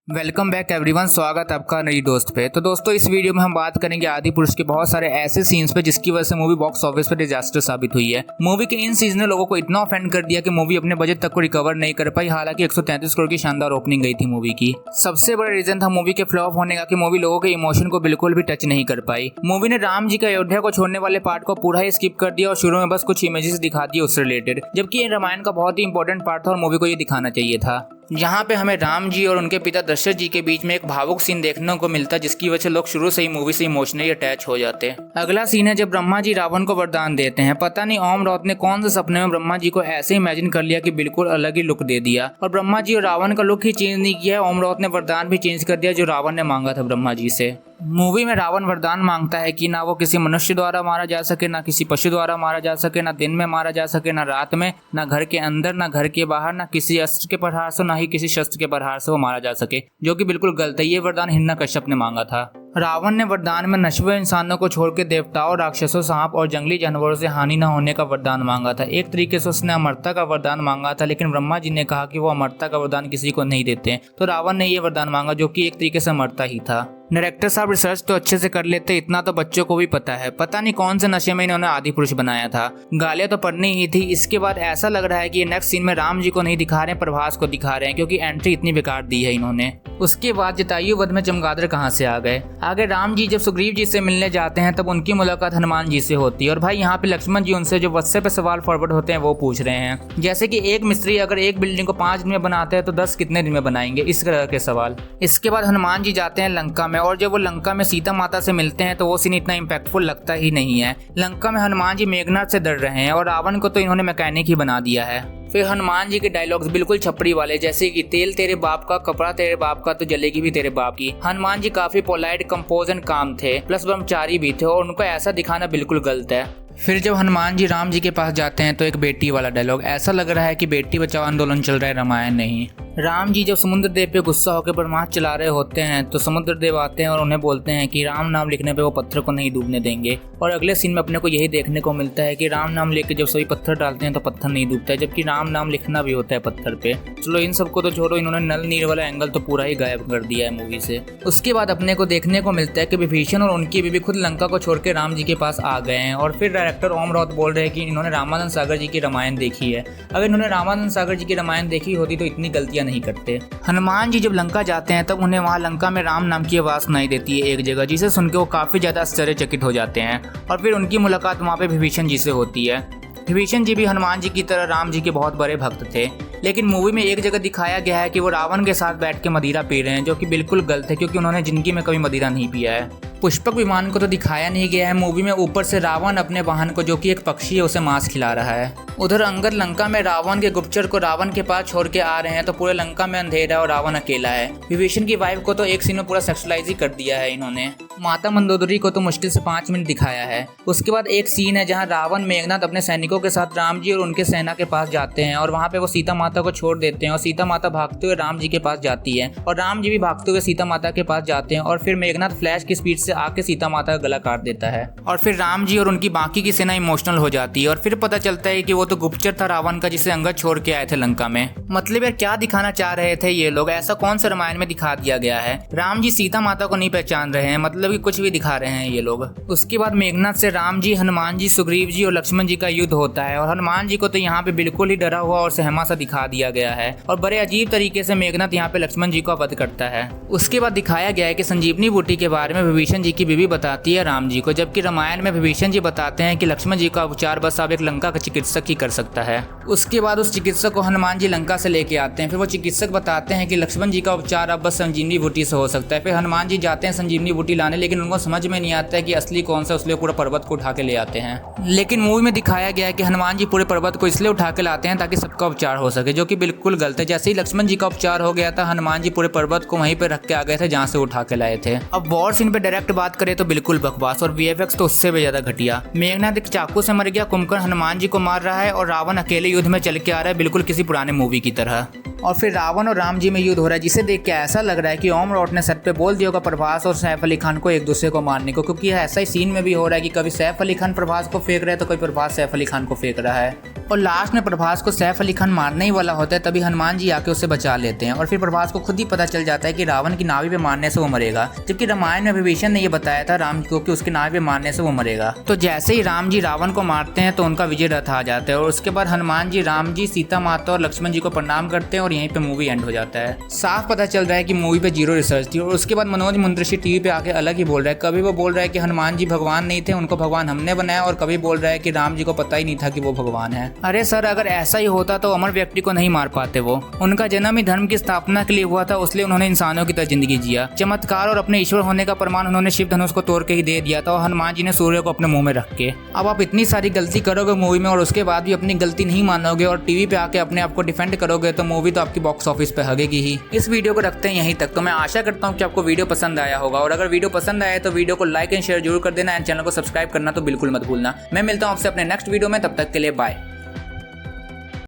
Welcome back everyone, स्वागत आपका नई दोस्त पे। तो दोस्तों, इस वीडियो में हम बात करेंगे आदिपुरुष के बहुत सारे ऐसे सीन्स पे जिसकी वजह से मूवी बॉक्स ऑफिस पे डिजास्टर साबित हुई है। मूवी के इन सीन्स ने लोगों को इतना ऑफेंड कर दिया कि मूवी अपने बजट तक को रिकवर नहीं कर पाई। हालांकि 133 करोड़ की शानदार ओपनिंग गई थी मूवी की। सबसे बड़ा रीजन था मूवी के फ्लॉप होने का कि मूवी लोगों के इमोशन को बिल्कुल भी टच नहीं कर पाई। मूवी ने राम जी के अयोध्या को छोड़ने वाले पार्ट को पूरा ही स्किप कर दिया और शुरू में बस कुछ इमेजेस दिखा दिए उससे रिलेटेड, जबकि ये रामायण का बहुत ही इंपॉर्टेंट पार्ट था और मूवी को ये दिखाना चाहिए था। जहाँ पे हमें राम जी और उनके पिता दशरथ जी के बीच में एक भावुक सीन देखने को मिलता, जिसकी वजह से लोग शुरू से ही मूवी से इमोशनली अटैच हो जाते। अगला सीन है जब ब्रह्मा जी रावण को वरदान देते हैं। पता नहीं ओम राउत ने कौन से सपने में ब्रह्मा जी को ऐसे इमेजिन कर लिया कि बिल्कुल अलग ही लुक दे दिया, और ब्रह्मा जी और रावण का लुक ही चेंज नहीं किया, ओम राउत ने वरदान भी चेंज कर दिया जो रावण ने मांगा था ब्रह्मा जी से। मूवी में रावण वरदान मांगता है कि ना वो किसी मनुष्य द्वारा मारा जा सके, ना किसी पशु द्वारा मारा जा सके, ना दिन में मारा जा सके, ना रात में, ना घर के अंदर, ना घर के बाहर, ना किसी अस्त्र के प्रहार से, ना ही किसी शस्त्र के प्रहार से वो मारा जा सके, जो कि बिल्कुल गलत है। ये वरदान हिरण्यकश्यप ने मांगा था। रावण ने वरदान में नश्वर इंसानों को छोड़ के देवताओं, राक्षसों, सांप और जंगली जानवरों से हानि न होने का वरदान मांगा था। एक तरीके से उसने अमरता का वरदान मांगा था, लेकिन ब्रह्मा जी ने कहा कि वो अमरता का वरदान किसी को नहीं देते, तो रावण ने ये वरदान मांगा जो कि एक तरीके से अमरता ही था। डायरेक्टर साहब रिसर्च तो अच्छे से कर लेते, इतना तो बच्चों को भी पता है। पता नहीं कौन से नशे में इन्होंने आदिपुरुष बनाया था। गालियां तो पढ़नी ही थी। इसके बाद ऐसा लग रहा है कि ये नेक्स्ट सीन में राम जी को नहीं दिखा रहे हैं, प्रभास को दिखा रहे हैं, क्योंकि एंट्री इतनी बेकार दी है इन्होंने। उसके बाद जटायु वध में चमगादड़ कहाँ से आ गए। आगे राम जी जब सुग्रीव जी से मिलने जाते हैं तब उनकी मुलाकात हनुमान जी से होती है, और भाई यहाँ पे लक्ष्मण जी उनसे जो व्हाट्सएप पे सवाल फॉरवर्ड होते हैं वो पूछ रहे हैं, जैसे कि एक मिस्त्री अगर एक बिल्डिंग को 5 दिन में बनाते हैं तो 10 कितने दिन में बनाएंगे, इस तरह के सवाल। इसके बाद हनुमान जी जाते हैं लंका में, और जब वो लंका में सीता माता से मिलते हैं तो वो सीन इतना इम्पैक्टफुल लगता ही नहीं है। लंका में हनुमान जी मेघनाथ से डर रहे हैं और रावण को तो इन्होंने मैकेनिक ही बना दिया है। फिर हनुमान जी के डायलॉग्स बिल्कुल छपड़ी वाले, जैसे कि तेल तेरे बाप का, कपड़ा तेरे बाप का, तो जलेगी भी तेरे बाप की। हनुमान जी काफी पोलाइट, कंपोज एंड काम थे, प्लस ब्रह्मचारी भी थे, और उनको ऐसा दिखाना बिल्कुल गलत है। फिर जब हनुमान जी राम जी के पास जाते हैं तो एक बेटी वाला डायलॉग, ऐसा लग रहा है कि बेटी बचाओ आंदोलन चल रहा है, रामायण नहीं। राम जी जब समुद्र देव पे गुस्सा होकर ब्रह्मास्त्र चला रहे होते हैं तो समुद्र देव आते हैं और उन्हें बोलते हैं कि राम नाम लिखने पे वो पत्थर को नहीं डूबने देंगे, और अगले सीन में अपने को यही देखने को मिलता है कि राम नाम लेके जब सभी पत्थर डालते हैं तो पत्थर नहीं डूबता है, जबकि राम नाम लिखना भी होता है पत्थर पे। चलो इन सबको तो छोड़ो, इन्होंने नल नीर वाला एंगल तो पूरा ही गायब कर दिया है मूवी से। उसके बाद अपने को देखने को मिलता है कि विभीषण और उनकी बीवी खुद लंका को छोड़ के राम जी के पास आ गए हैं, और फिर डायरेक्टर ओम राउत बोल रहे हैं कि इन्होंने रामानंद सागर जी की रामायण देखी है। अगर इन्होंने रामानंद सागर जी की रामायण देखी होती तो इतनी गलतियां नहीं करते। हनुमान जी जब लंका जाते हैं तब उन्हें वहाँ लंका में राम नाम की आवाज सुनाई देती है एक जगह, जिसे सुन के वो काफी ज्यादा आश्चर्यचकित हो जाते हैं, और फिर उनकी मुलाकात वहाँ पे विभीषण जी से होती है। विभीषण जी भी हनुमान जी की तरह राम जी के बहुत बड़े भक्त थे, लेकिन मूवी में एक जगह दिखाया गया है कि वो रावण के साथ बैठ के मदिरा पी रहे हैं, जो कि बिल्कुल गलत है क्योंकि उन्होंने जिंदगी में कभी मदिरा नहीं पिया है। पुष्पक विमान को तो दिखाया नहीं गया है मूवी में, ऊपर से रावण अपने वाहन को, जो कि एक पक्षी है, उसे मांस खिला रहा है। उधर अंगद लंका में रावण के गुप्तचर को रावण के पास छोड़ के आ रहे हैं तो पूरे लंका में अंधेरा और रावण अकेला है। विभीषण की वाइफ को तो एक सीन में पूरा सेक्सुअलाइज ही कर दिया है इन्होंने। माता मंदोदरी को तो मुश्किल से 5 मिनट दिखाया है। उसके बाद एक सीन है जहाँ रावण मेघनाथ अपने सैनिकों के साथ राम जी और उनके सेना के पास जाते हैं, और वहाँ पे वो सीता माता को छोड़ देते हैं, और सीता माता भागते हुए राम जी के पास जाती है, और राम जी भी भागते हुए सीता माता के पास जाते हैं, और फिर मेघनाथ फ्लैश की स्पीड से आके सीता माता का गला काट देता है, और फिर राम जी और उनकी बाकी की सेना इमोशनल हो जाती है, और फिर पता चलता है कि वो तो गुप्तचर था रावण का, जिसे अंगद छोड़ के आए थे लंका में। मतलब यार क्या दिखाना चाह रहे थे ये लोग, ऐसा कौन सा रामायण में दिखा दिया गया है। राम जी सीता माता को नहीं पहचान रहे हैं, मतलब कि कुछ भी दिखा रहे हैं ये लोग। उसके बाद मेघनाथ से राम जी, हनुमान जी, सुग्रीव जी और लक्ष्मण जी का युद्ध होता है, और हनुमान जी को तो यहाँ पे बिल्कुल ही डरा हुआ और सहमा सा दिखा दिया गया है, और बड़े अजीब तरीके से मेघनाथ यहाँ पे लक्ष्मण जी को वध करता है। उसके बाद दिखाया गया है कि संजीवनी बूटी के बारे में विभीषण जी की बीवी बताती है राम जी को, जबकि रामायण में विभीषण जी बताते हैं कि लक्ष्मण जी का उपचार बस अब एक लंका का चिकित्सक ही कर सकता है। उसके बाद उस चिकित्सक को हनुमान जी लंका से लेके आते हैं, फिर वो चिकित्सक बताते हैं कि लक्ष्मण जी का उपचार अब बस संजीवनी बूटी से हो सकता है। फिर हनुमान जी जाते हैं संजीवनी बूटी लाने, लेकिन उनको समझ में नहीं आता है कि असली कौन सा, इसलिए पूरा पर्वत को उठा के ले आते हैं। लेकिन मूवी में दिखाया गया है कि हनुमान जी पूरे पर्वत को इसलिए उठा के लाते हैं ताकि सबका उपचार हो सके, जो कि बिल्कुल गलत है। जैसे ही लक्ष्मण जी का उपचार हो गया था, हनुमान जी पूरे पर्वत को वहीं पे रख के आ गए थे जहाँ से उठा के लाए थे। अब वॉर सीन पे डायरेक्ट बात करें तो बिल्कुल बकवास, और वीएफएक्स तो उससे भी ज्यादा घटिया। मेघनाथ एक चाकू से मर गया, कुंभकर्ण हनुमान जी को मार रहा है, और रावण अकेले युद्ध में चल के आ रहा है, बिल्कुल किसी पुराने मूवी की तरह। और फिर रावण और राम जी में युद्ध हो रहा है, जिसे देख के ऐसा लग रहा है कि ओम राउत ने सेट पे बोल दिया होगा प्रभास और सैफ अली खान को एक दूसरे को मारने को, क्योंकि ऐसा ही सीन में भी हो रहा है कि कभी सैफ अली खान प्रभास को फेंक रहा है तो कोई प्रभास सैफ अली खान को फेंक रहा है। और लास्ट में प्रभास को सैफ अली खान मारने ही वाला होता है, तभी हनुमान जी आके उसे बचा लेते हैं और फिर प्रभास को खुद ही पता चल जाता है कि रावण की नावी पे मारने से वो मरेगा, जबकि रामायण में विभीषण ने ये बताया था राम को कि उसकी नावी पे मारने से वो मरेगा। तो जैसे ही राम जी रावण को मारते हैं तो उनका विजय रथ आ जाता है और उसके बाद हनुमान जी, राम जी, सीता माता और लक्ष्मण जी को प्रणाम करते हैं और यहीं पे मूवी एंड हो जाता है। साफ पता चल रहा है कि मूवी पे जीरो रिसर्च थी। और उसके बाद मनोज मुंतशिर टीवी पे आके अलग ही बोल रहा है, कभी वो बोल रहा है कि हनुमान जी भगवान नहीं थे, उनको भगवान हमने बनाया, और कभी बोल रहा है कि राम जी को पता ही नहीं था कि वो भगवान है। अरे सर, अगर ऐसा ही होता तो अमर व्यक्ति को नहीं मार पाते। वो उनका जन्म ही धर्म की स्थापना के लिए हुआ था, इसलिए उन्होंने इंसानों की तरह जिंदगी जिया। चमत्कार और अपने ईश्वर होने का प्रमाण उन्होंने शिव धनुष को तोड़ के ही दे दिया था और हनुमान जी ने सूर्य को अपने मुंह में रख के। अब आप इतनी सारी गलती करोगे मूवी में और उसके बाद भी अपनी गलती नहीं मानोगे और टीवी पे आके अपने आप को डिफेंड करोगे तो मूवी तो आपकी बॉक्स ऑफिस पे हगेगी ही। इस वीडियो को रखते हैं यहीं तक। तो मैं आशा करता हूँ कि आपको वीडियो पसंद आया होगा, और अगर वीडियो पसंद आया तो वीडियो को लाइक एंड शेयर जरूर कर देना एंड चैनल को सब्सक्राइब करना तो बिल्कुल मत भूलना। मैं मिलता हूँ आपसे अपने नेक्स्ट वीडियो में, तब तक के लिए बाय।